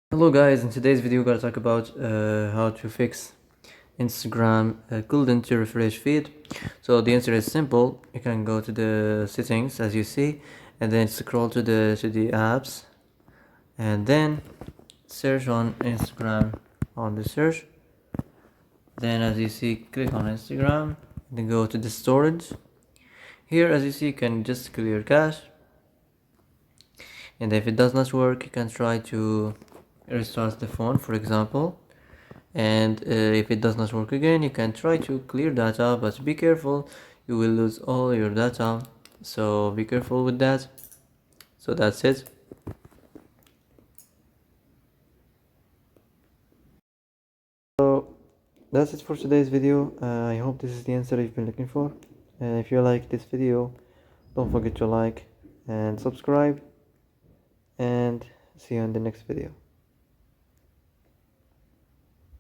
Hello guys, in today's video we're gonna talk about how to fix Instagram couldn't refresh feed. So the answer is simple. You can go to the settings as you see, and then scroll to the apps, and then search on Instagram on the search. Then as you see, click on Instagram, then go to the storage. Here as you see, you can just clear cache, and if it does not work, you can try to restart the phone, for example. And if it does not work again, you can try to clear data, but be careful, you will lose all your data, so be careful with that. So that's it. So that's it for today's video. I hope this is the answer you've been looking for. If you like this video, don't forget to like and subscribe, and see you in the next video.